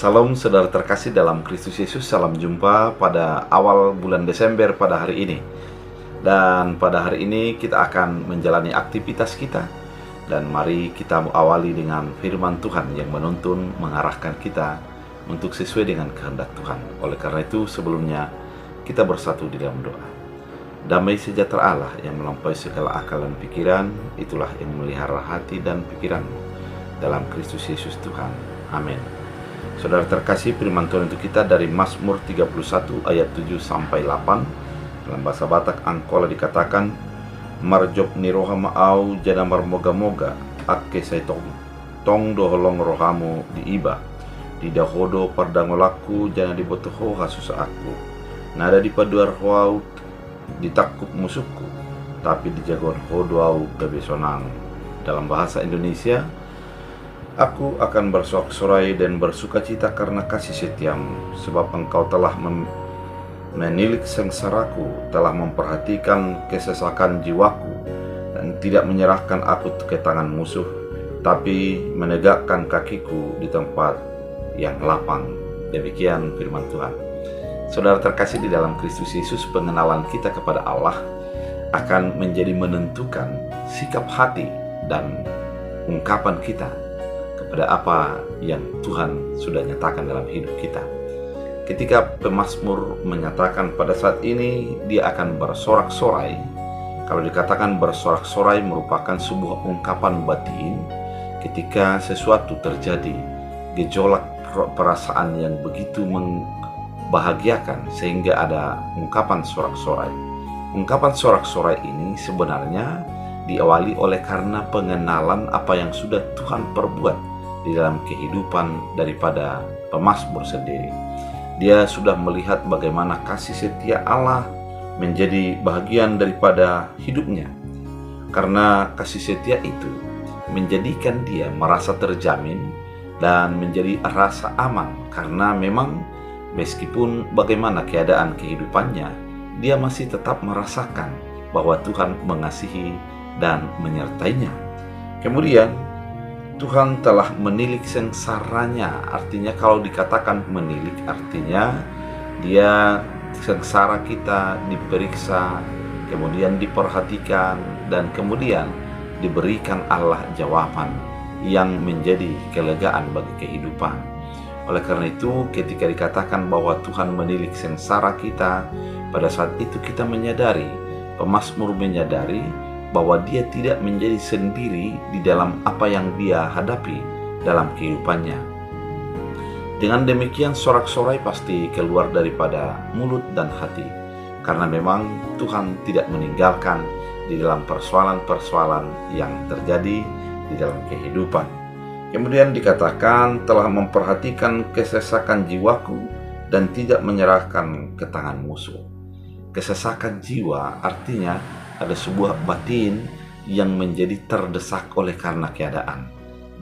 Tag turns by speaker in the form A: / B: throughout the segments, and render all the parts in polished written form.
A: Salam saudara terkasih dalam Kristus Yesus. Salam jumpa pada awal bulan Desember pada hari ini. Dan pada hari ini kita akan menjalani aktivitas kita. Dan mari kita awali dengan firman Tuhan yang menuntun, mengarahkan kita untuk sesuai dengan kehendak Tuhan. Oleh karena itu sebelumnya kita bersatu di dalam doa. Damai sejahtera Allah yang melampaui segala akal dan pikiran, itulah yang memelihara hati dan pikiranmu dalam Kristus Yesus Tuhan. Amin. Saudara terkasih, firman Tuhan untuk kita dari Mazmur 31 ayat 7 sampai 8. Dalam bahasa Batak Angkola dikatakan, marjob ni rohama au jadamar moga-moga akke saitong tong doholong rohamu di iba di dahodo pardangolaku jana dibotoho hasusa aku nada di paduar hoau ditakup musuhku tapi dijagon hodo au gabesonang. Dalam bahasa Indonesia, aku akan bersorak-sorai dan bersukacita karena kasih setiamu, sebab engkau telah menilik sengsaraku, telah memperhatikan kesesakan jiwaku, dan tidak menyerahkan aku ke tangan musuh, tapi menegakkan kakiku di tempat yang lapang. Demikian firman Tuhan. Saudara terkasih di dalam Kristus Yesus, pengenalan kita kepada Allah akan menjadi menentukan sikap hati dan ungkapan kita kepada apa yang Tuhan sudah nyatakan dalam hidup kita. Ketika pemazmur menyatakan pada saat ini dia akan bersorak-sorai, kalau dikatakan bersorak-sorai merupakan sebuah ungkapan batin ketika sesuatu terjadi, gejolak perasaan yang begitu membahagiakan sehingga ada ungkapan sorak-sorai. Ungkapan sorak-sorai ini sebenarnya diawali oleh karena pengenalan apa yang sudah Tuhan perbuat di dalam kehidupan daripada pemazmur sendiri. Dia sudah melihat bagaimana kasih setia Allah menjadi bagian daripada hidupnya. Karena kasih setia itu menjadikan dia merasa terjamin dan menjadi rasa aman, karena memang meskipun bagaimana keadaan kehidupannya, dia masih tetap merasakan bahwa Tuhan mengasihi dan menyertainya. Kemudian Tuhan telah menilik sengsaranya. Artinya kalau dikatakan menilik, artinya dia sengsara kita diperiksa, kemudian diperhatikan, dan kemudian diberikan Allah jawaban yang menjadi kelegaan bagi kehidupan. Oleh karena itu ketika dikatakan bahwa Tuhan menilik sengsara kita, pada saat itu kita menyadari, pemazmur menyadari bahwa dia tidak menjadi sendiri di dalam apa yang dia hadapi dalam kehidupannya. Dengan demikian sorak-sorai pasti keluar daripada mulut dan hati, karena memang Tuhan tidak meninggalkan di dalam persoalan-persoalan yang terjadi di dalam kehidupan. Kemudian dikatakan telah memperhatikan kesesakan jiwaku dan tidak menyerahkan ke tangan musuh. Kesesakan jiwa artinya ada sebuah batin yang menjadi terdesak oleh karena keadaan.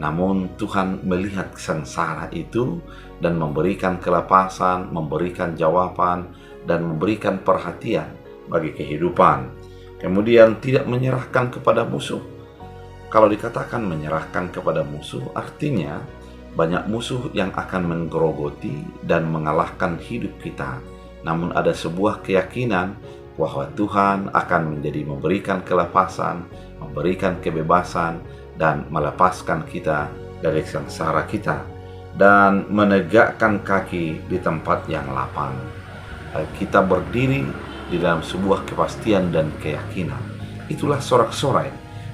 A: Namun Tuhan melihat sengsara itu dan memberikan kelepasan, memberikan jawaban, dan memberikan perhatian bagi kehidupan. Kemudian tidak menyerahkan kepada musuh. Kalau dikatakan menyerahkan kepada musuh, artinya banyak musuh yang akan menggerogoti dan mengalahkan hidup kita. Namun ada sebuah keyakinan bahwa Tuhan akan menjadi memberikan kelepasan, memberikan kebebasan, dan melepaskan kita dari sengsara kita, dan menegakkan kaki di tempat yang lapang. Kita berdiri di dalam sebuah kepastian dan keyakinan. Itulah sorak-sorai.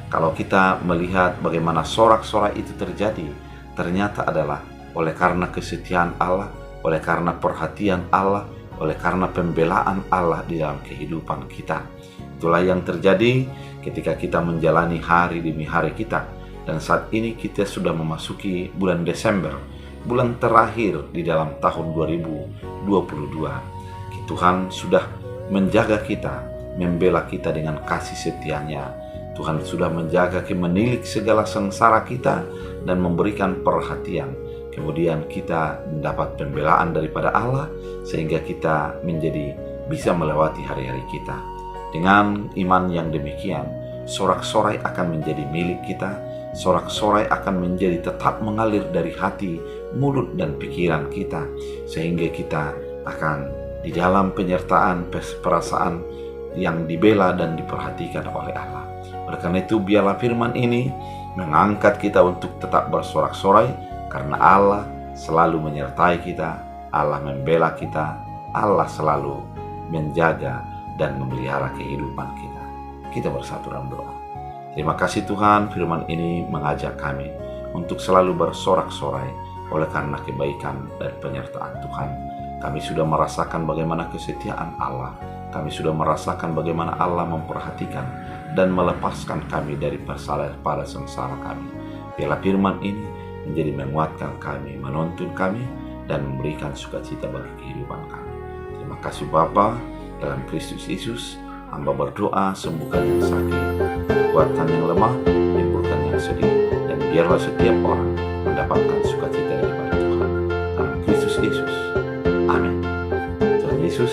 A: Kalau kita melihat bagaimana sorak-sorai itu terjadi, ternyata adalah oleh karena kesetiaan Allah, oleh karena perhatian Allah, oleh karena pembelaan Allah di dalam kehidupan kita. Itulah yang terjadi ketika kita menjalani hari demi hari kita. Dan saat ini kita sudah memasuki bulan Desember, bulan terakhir di dalam tahun 2022. Tuhan sudah menjaga kita, membela kita dengan kasih setianya. Tuhan sudah menjaga, menilik segala sengsara kita dan memberikan perhatian. Kemudian kita mendapat pembelaan daripada Allah sehingga kita menjadi bisa melewati hari-hari kita. Dengan iman yang demikian, sorak-sorai akan menjadi milik kita. Sorak-sorai akan menjadi tetap mengalir dari hati mulut dan pikiran kita, sehingga kita akan di dalam penyertaan perasaan yang dibela dan diperhatikan oleh Allah. Oleh karena itu, biarlah firman ini mengangkat kita untuk tetap bersorak-sorai, karena Allah selalu menyertai kita, Allah membela kita, Allah selalu menjaga dan memelihara kehidupan kita. Kita bersatu dalam doa. Terima kasih Tuhan, firman ini mengajak kami untuk selalu bersorak-sorai oleh karena kebaikan dan penyertaan Tuhan. Kami sudah merasakan bagaimana kesetiaan Allah. Kami sudah merasakan bagaimana Allah memperhatikan dan melepaskan kami dari pada sengsara kami. Biarlah firman ini menjadi menguatkan kami, menuntun kami, dan memberikan sukacita bagi kehidupan kami. Terima kasih Bapa, dalam Kristus Yesus, hamba berdoa, sembuhkan yang sakit, kuatkan yang lemah, timbulkan yang sedih, dan biarlah setiap orang mendapatkan sukacita daripada Tuhan. Dalam Kristus Yesus. Amin. Tuhan Yesus